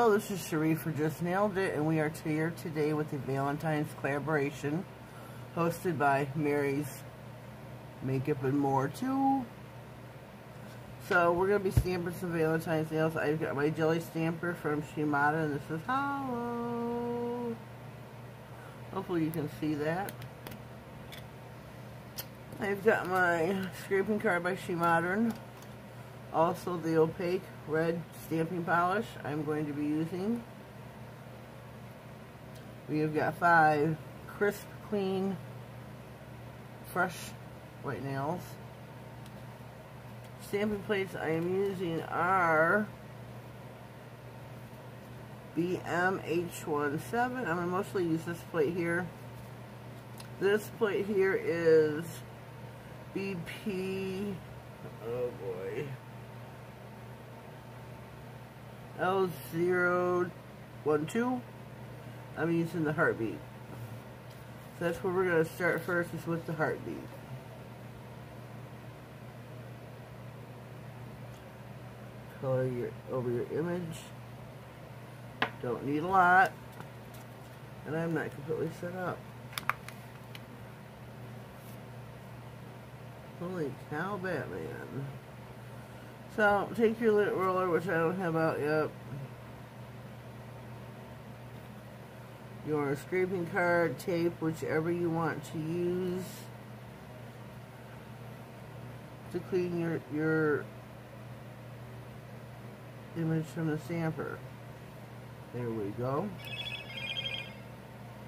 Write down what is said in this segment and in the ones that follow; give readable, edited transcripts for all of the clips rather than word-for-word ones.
Hello, this is Cherie for Just Nailed It, and we are here today with the Valentine's collaboration hosted by Mary's Makeup and More too. So we're going to be stamping some Valentine's nails. I've got my jelly stamper from Chica, and this is hollow. Hopefully you can see that. I've got my scraping card by Chica. Also the opaque red stamping polish I'm going to be using. We have got 5 crisp, clean, fresh white nails. Stamping plates I am using are BMH17. I'm going to mostly use this plate here. This plate here is BP, oh boy, L012. I'm using the heartbeat. So that's where we're going to start first, is with the heartbeat. Color over your image. Don't need a lot. And I'm not completely set up. Holy cow, Batman. So, take your lint roller, which I don't have out yet. Your scraping card, tape, whichever you want to use to clean your image from the stamper. There we go.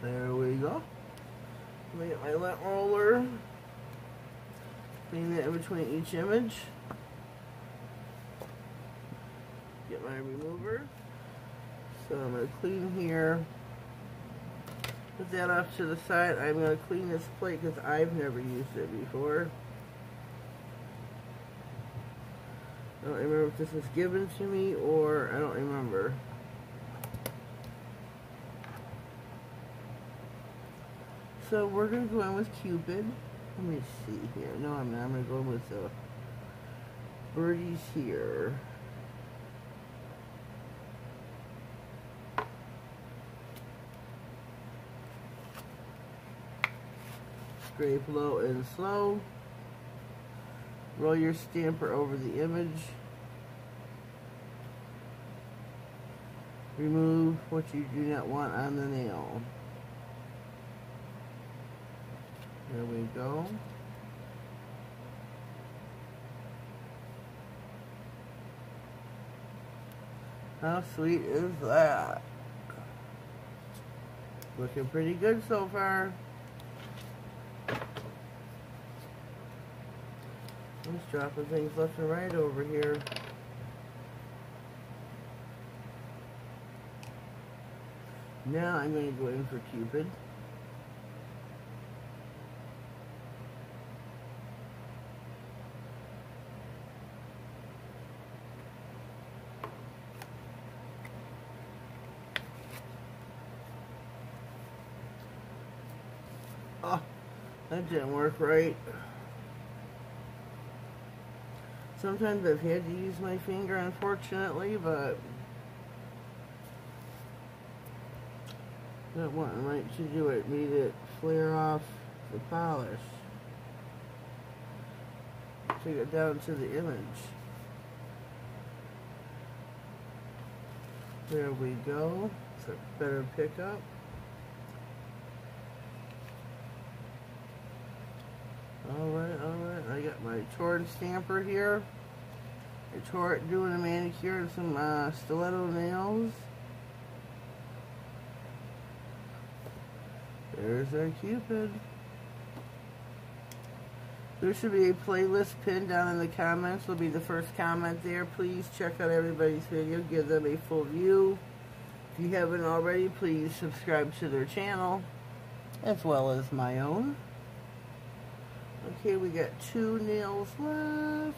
There we go. Let me get my lint roller. Clean that in between each image. Get my remover. So I'm going to clean here. Put that off to the side. I'm going to clean this plate because I've never used it before. I don't remember if this was given to me or I don't remember. So we're going to go in with Cupid. Let me see here. No, I'm not. I'm going to go in with the birdies here. Scrape low and slow. Roll your stamper over the image. Remove what you do not want on the nail. There we go. How sweet is that? Looking pretty good so far. I'm just dropping things left and right over here. Now I'm going to go in for Cupid. Oh, that didn't work right. Sometimes I've had to use my finger, unfortunately, but not wanting right to do it. Made it flare off the polish. Take it down to the image. There we go. It's a better pickup. Alright, alright. I got my torn stamper here. I tore it doing a manicure and some stiletto nails. There's our Cupid. There should be a playlist pinned down in the comments. It'll be the first comment there. Please check out everybody's video. Give them a full view. If you haven't already, please subscribe to their channel, as well as my own. Okay, we got 2 nails left.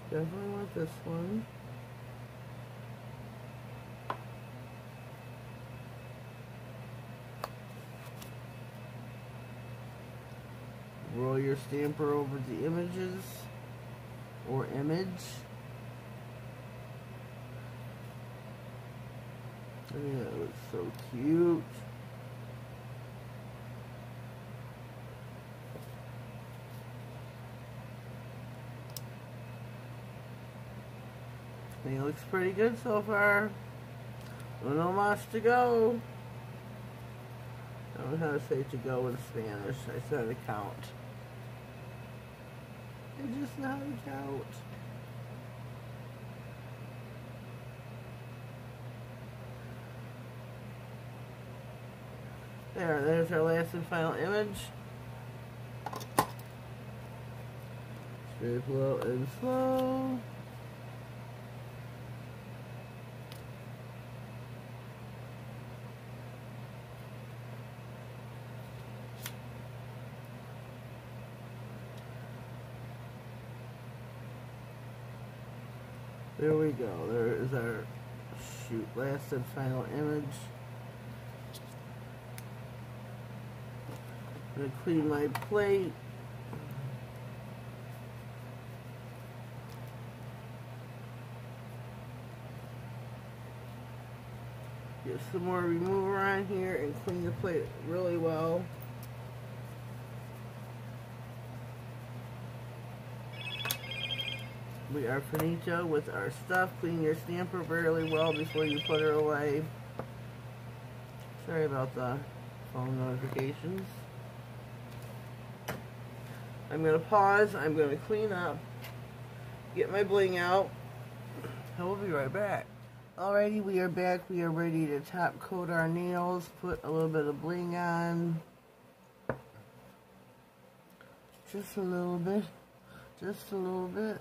Definitely want this one. Roll your stamper over the images or image. That was so cute. He looks pretty good so far. No más to go. I don't know how to say to go in Spanish. I said to count. I just know how to count. There's our last and final image. Straight, low, and slow. There we go. There is our last and final image. I'm going to clean my plate. Get some more remover on here and clean the plate really well. We are finito with our stuff. Clean your stamper really well before you put her away. Sorry about the phone notifications. I'm going to pause. I'm going to clean up. Get my bling out. And we'll be right back. Alrighty, we are back. We are ready to top coat our nails. Put a little bit of bling on. Just a little bit. Just a little bit.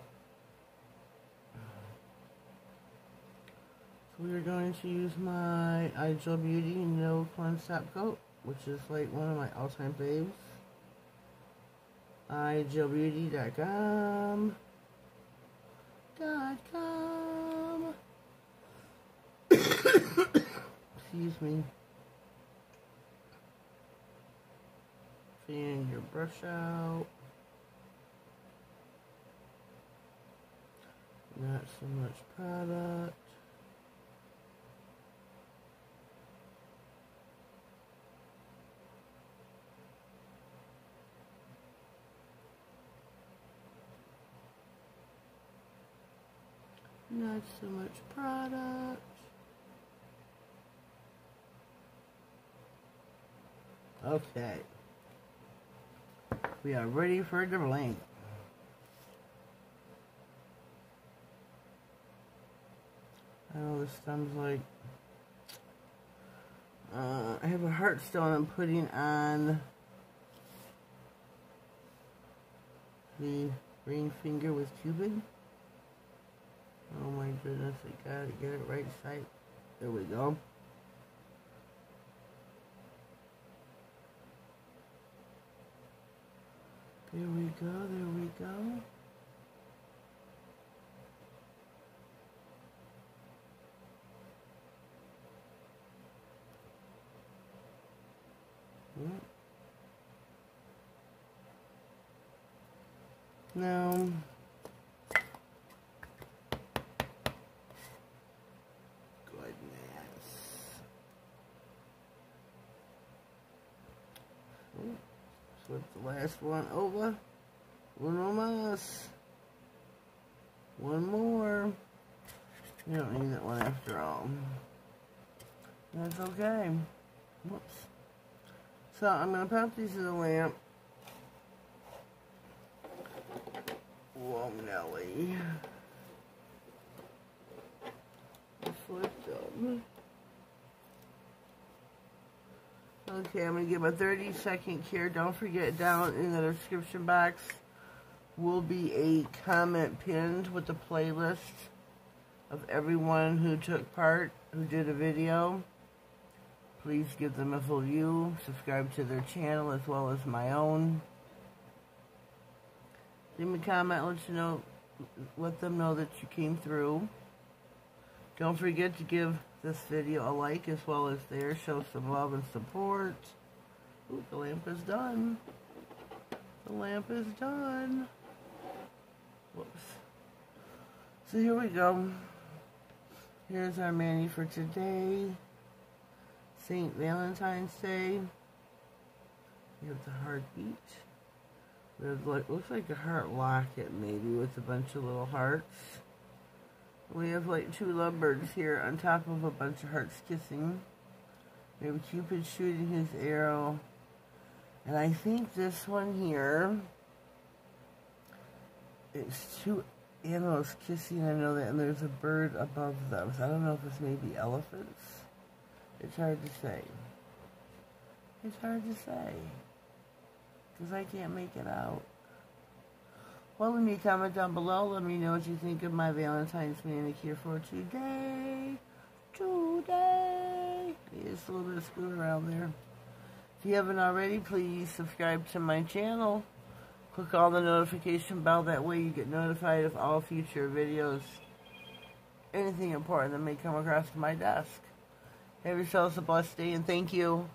We are going to use my Ideal Beauty No Cleanse Top Coat, which is like one of my all-time faves. IdealBeauty.com. Excuse me. Fan your brush out. Not so much product. Not so much product. Okay. We are ready for the bling. I know this thumb's like... I have a heart stone I'm putting on the ring finger with Cupid. Oh my goodness, I gotta get it right side. There we go. There we go, there we go. Yep. Now, flip the last one over. Uno más. One more. You don't need that one after all. That's okay. Whoops. So I'm going to pop these in the lamp. Whoa, Nelly. Flip them. Okay, I'm going to give a 30-second here. Don't forget, down in the description box will be a comment pinned with the playlist of everyone who took part, who did a video. Please give them a full view. Subscribe to their channel as well as my own. Leave me a comment, let them know that you came through. Don't forget to give this video a like as well as theirs. Show some love and support. Ooh, the lamp is done. The lamp is done. Whoops. So here we go. Here's our menu for today. St. Valentine's Day. We have the heartbeat. We have like, looks like a heart locket maybe with a bunch of little hearts. We have like 2 lovebirds here on top of a bunch of hearts kissing. We have Cupid shooting his arrow. And I think this one here, it's 2 animals kissing, I know that, and there's a bird above them. So I don't know if it's maybe elephants. It's hard to say. It's hard to say. Because I can't make it out. Well, leave me a comment down below. Let me know what you think of my Valentine's manicure for today. Just a little bit of scoot around there. If you haven't already, please subscribe to my channel. Click on the notification bell. That way you get notified of all future videos. Anything important that may come across my desk. Have yourselves a blessed day, and thank you.